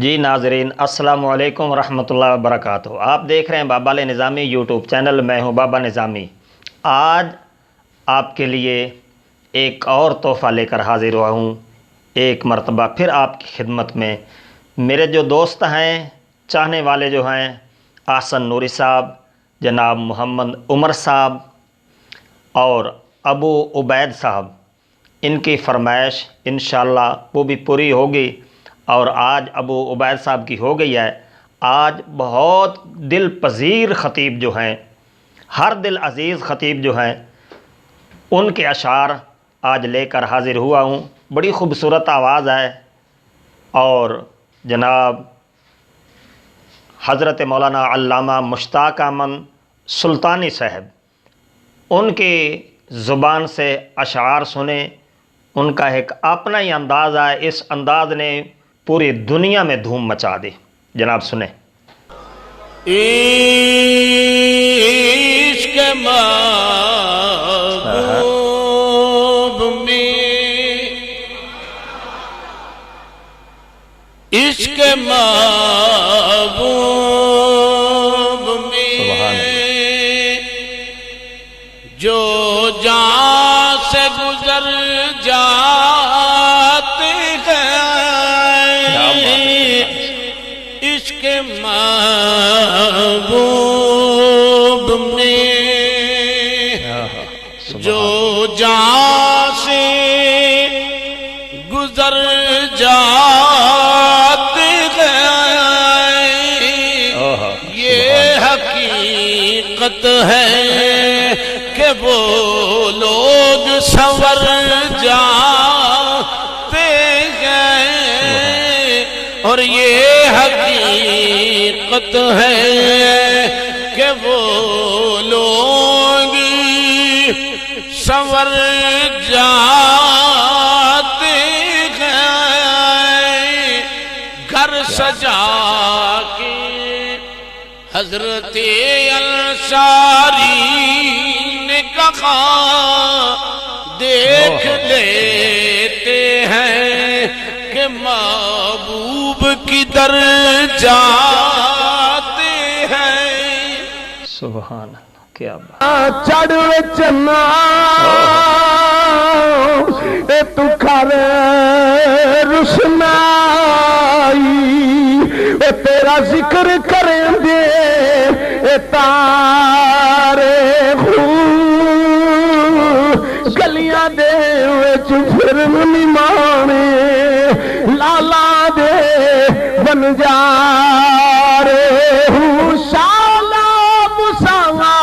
جی ناظرین السلام علیکم ورحمۃ اللہ وبرکاتہ۔ آپ دیکھ رہے ہیں بابا علی نظامی یوٹیوب چینل، میں ہوں بابا نظامی۔ آج آپ کے لیے ایک اور تحفہ لے کر حاضر ہوا ہوں، ایک مرتبہ پھر آپ کی خدمت میں۔ میرے جو دوست ہیں، چاہنے والے جو ہیں، احسن نوری صاحب، جناب محمد عمر صاحب اور ابو عبید صاحب، ان کی فرمائش انشاءاللہ وہ بھی پوری ہوگی۔ اور آج ابو عبید صاحب کی ہو گئی ہے۔ آج بہت دل پذیر خطیب جو ہیں، ہر دل عزیز خطیب جو ہیں، ان کے اشعار آج لے کر حاضر ہوا ہوں۔ بڑی خوبصورت آواز ہے، اور جناب حضرت مولانا علامہ مشتاق احمد سلطانی صاحب، ان کی زبان سے اشعار سنیں۔ ان کا ایک اپنا ہی انداز ہے، اس انداز نے پوری دنیا میں دھوم مچا دی۔ جناب سنیں۔ عشق محبوب میں، عشق محبوب میں جو جان سے گزر جاتے ہیں، عشق محبوب میں جو جان سے گزر جاتے ہیں، یہ حقیقت ہے کہ وہ لوگ سنور جاتے ہیں، اور یہ حقیقت ہے کہ وہ لوگ سنور جاتے ہیں۔ گھر سجا کے حضرت انصاری نے کہا دیکھ لیتے ہیں کہ محبوب کدھر جاتے ہیں۔ سبحان اللہ، کیا بات۔ چڑھ وچنا اے تو کر رسنائی، اے تیرا ذکر کریں دے اے تارے گلیاں دے وچ پھرن نمانے، لالا دے بن جا رے ہوں، شالا مساوا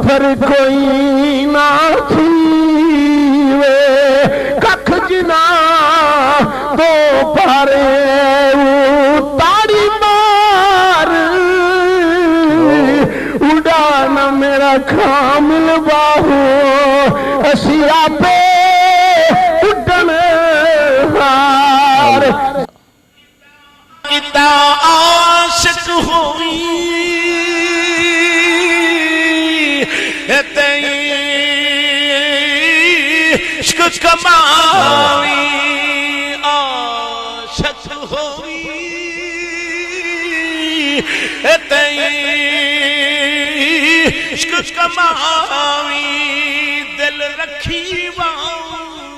پھر کوئی نہ تھیوے، ککھ جنا دو پارے تاڑی مار، اڑانا میرا کامل باہو، اسیرا پہ اڈن ہار۔ کتا عاشق ہوئی تیری عشق کمائی، عاشق ہوئی تیری عشق کمائی، دل رکھی وانگ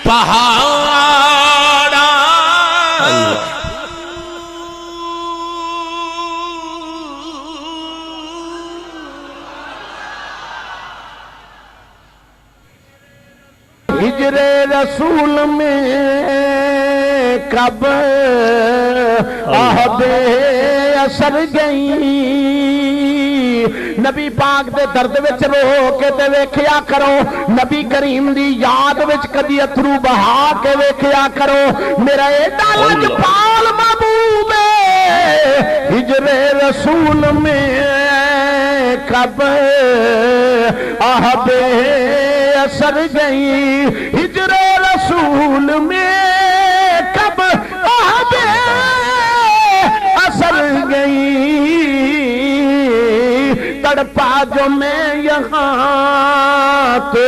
پہاڑا ہجر رسول میں کب عہد اثر گئی، نبی پاک دے درد وچ رو کے تے ویکھیا کرو، نبی کریم دی یاد وچ کدی اتھرو بہا کے ویکھیا کرو۔ میرا ایڈا لجپال محبوب ہجر رسول میں کب عہد اثر گئی، ہجر رسول میں کب عہد اثر گئی، تڑپا جو میں یہاں تو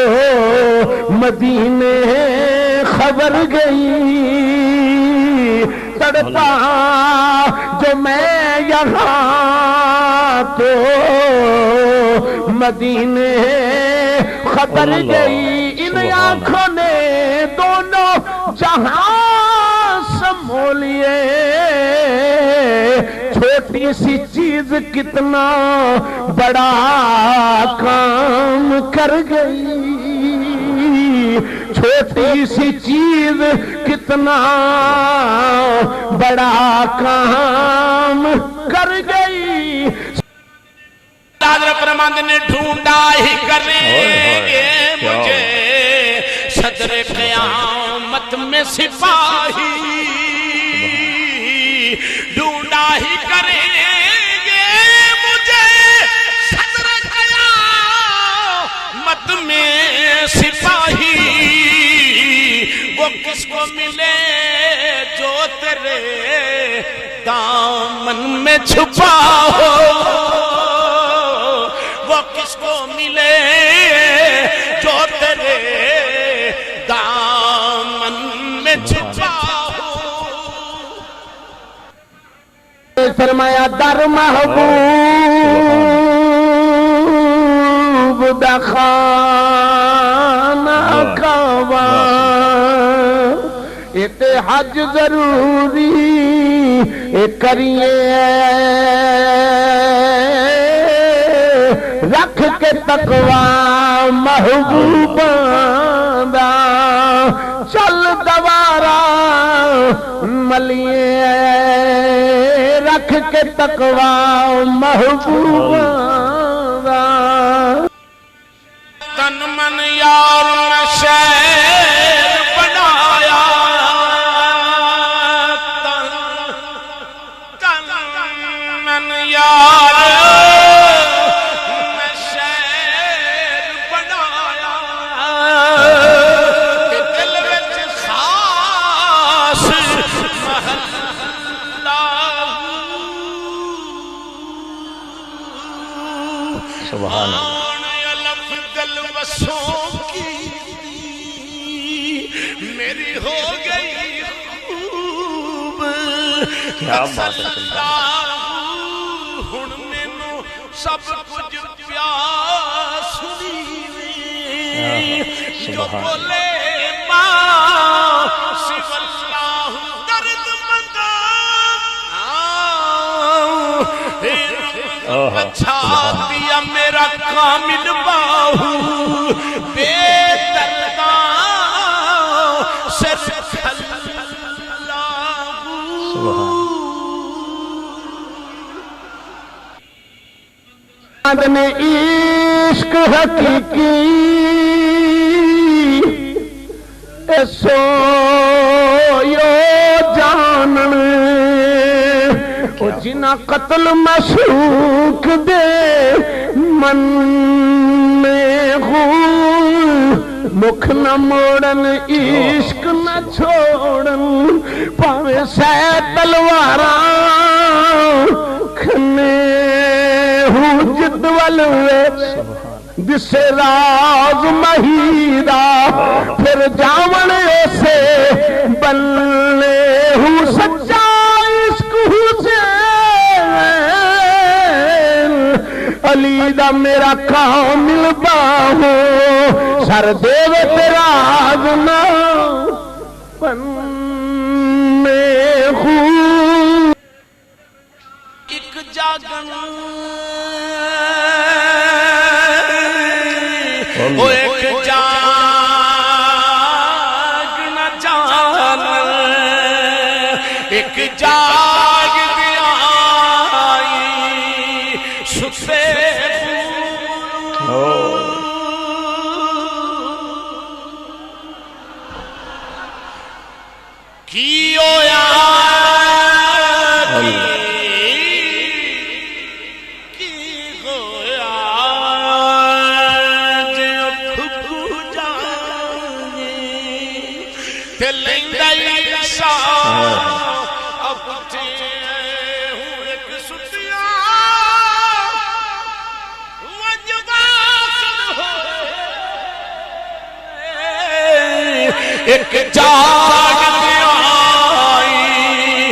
مدینے خبر گئی، تڑپا جو میں یہاں تو مدینے خبر گئی ان آنکھوں نے دونوں جہاں سمو لیے چھوٹی سی چیز کتنا بڑا کام کر گئی چھوٹی سی چیز کتنا بڑا کام کر گئی حضرت فرماتے نے ڈھونڈا ہی کریں گے مجھے صدر قیامت میں سپاہی ڈھونڈا ہی کریں گے مجھے صدر قیامت میں سپاہی وہ کس کو ملے جو تیرے دامن میں چھپا ہو وہ کس کو ملے جو تیرے دامن میں چھپا ہو فرمایا در محبوب دخانہ کعبہ ایک حج ضروری کریے رکھ کے تقوی محبوباں دا چل دوارا ملیے رکھ کے تقوی محبوباں دا تن من یار میں شہر بنایا تن من یار میں شہر بنایا کہ دل وچ خاص محلہ سبحان اللہ میری ہو گئی خوب کیا بات ہے ہن مینوں سب کچھ پیاس سنی جو بولے ماں سو اللہ درد مندا اچھا دیا میرا کامل باہو بے درداں صرف اللہ میں عشق حقیقی سویو جانن جنا قتل مشوق دے من میں غول مکھ نہ موڑن عشق نہ چھوڑن پاوے سہ تلواراں کھنے ہوں جدول دسے راز مہیدہ پھر جاون اسے بلنے ہوں سچا عشق حسین علی دا میرا کامل باہو سر دیو تراز نہ بننے ہوں ایک جاگن وہ ایک جاگ نہ جان ایک جاگ دیا سفے کی ہویا ایک جاگ آئی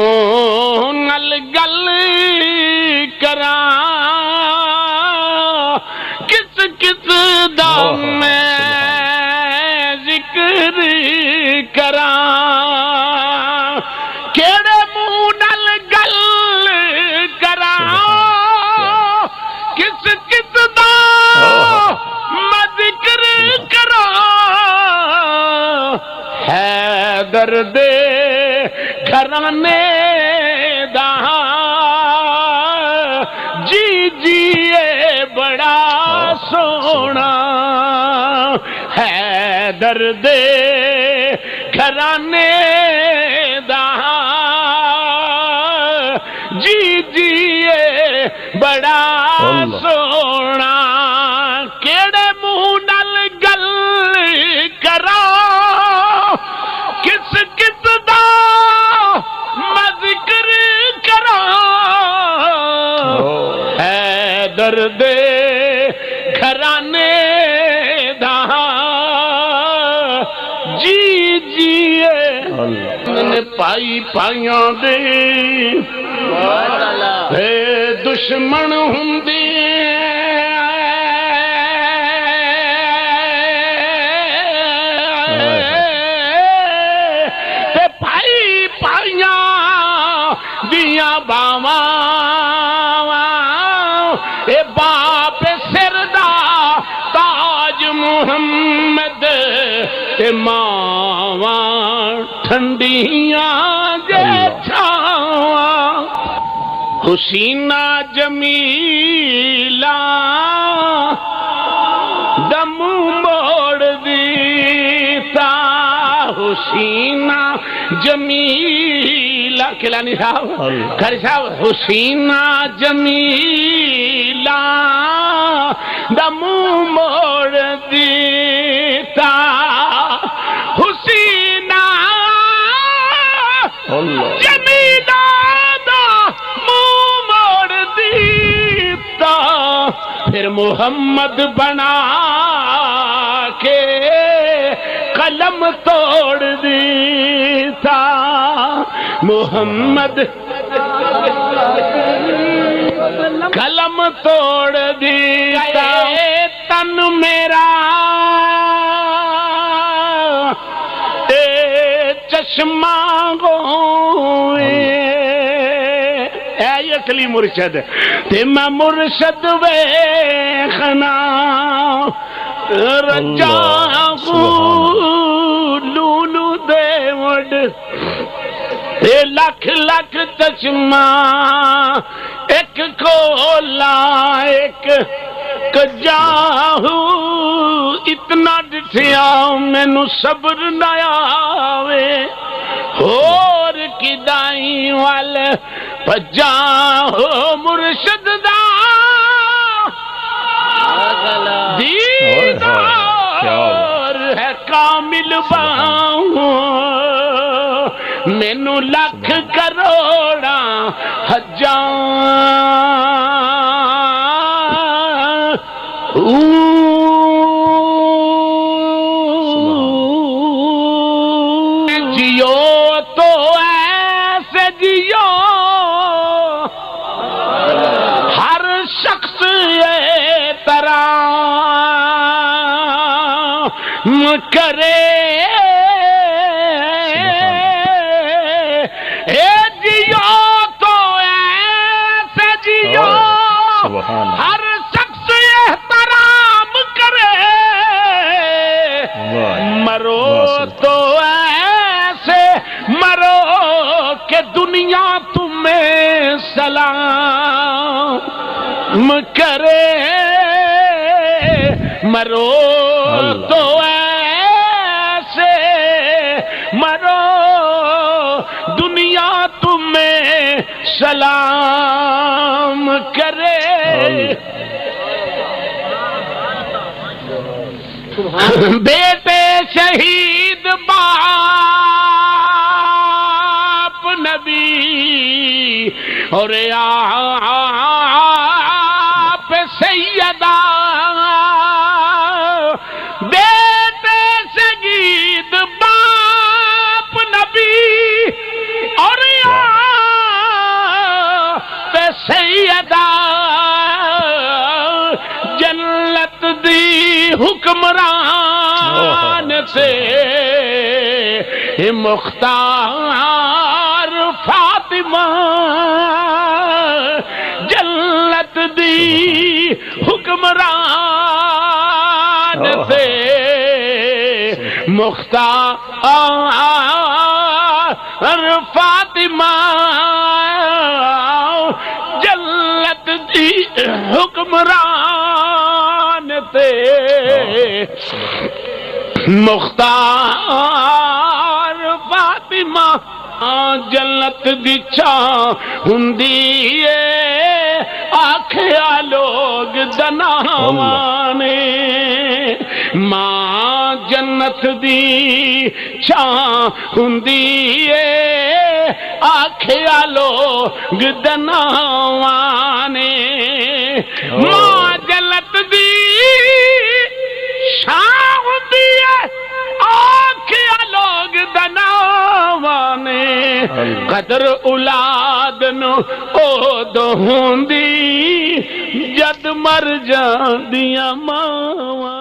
منہ نل گل کراں کس کس دا میں ذکر کراں کیڑے منہ نل گل کراں کس کس دا میں ذکر کراں حیدر دے گھرانے دا جی جیے بڑا سونا حیدر دے گھرانے دا جی جیے بڑا سونا کیڑے منہ نال گل کرا کس کس دا میں ذکر کراں حیدر دے گھرانے دا جی جیے نے پائی پائیاں دے اے دشمن ہوندے تے پائی پائیاں دیاں باواں اے باپ سر دا تاج محمد تے ماواں ٹھنڈیاں دے چھاواں حسینہ جمیلہ دم موڑ دیتا حسینہ جمیلہ کلانی صاحب کھری صاحب حسینہ جمیلہ دم موڑ دیتا حسینہ جمیلہ دا منہ موڑ دیتا پھر محمد بنا کے قلم توڑ دیتا محمد قلم توڑ دیتا تن میرا اے چشمہ ہوئے اے اصلی مرشد تے میں مرشد ویکھنا رجا لولو دے وڈ اے لکھ لکھ چشمہ ایک کھولا ایک کجاہو اتنا ڈٹھیا مینوں صبر نہ آوے اور کدائیں والے پجاہو مرشد دا دیدار ہے کامل باہوں مینوں لکھ کروڑاں ہزار جیو تو ایسے جیو ہر شخص احترام کرے اے جیو تو ایسے جیو ہر شخص احترام کرے مرو تو ایسے مرو کہ دنیا تمہیں سلام کرے مرو تو ایسے مرو دنیا تمہیں سلام کرے بیٹے شہید باپ نبی اور آپ سیدہ بیٹے شہید باپ نبی اور حکمران سے مختار فاطمہ جلت دی حکمران سے مختار فاطمہ جلت دی حکمران سے مختار فاطمہ جلت دی چھاں ہندی آکھیا لوگ دناوانے ماں جنت دی چھاں ہندی آکھیا لوگ دناوانے ماں جنت دی چھاں ہندی آکھیا لوگ دناوانے قدر اولاد نو اودو ہوندی جد مر جاندیاں ماواں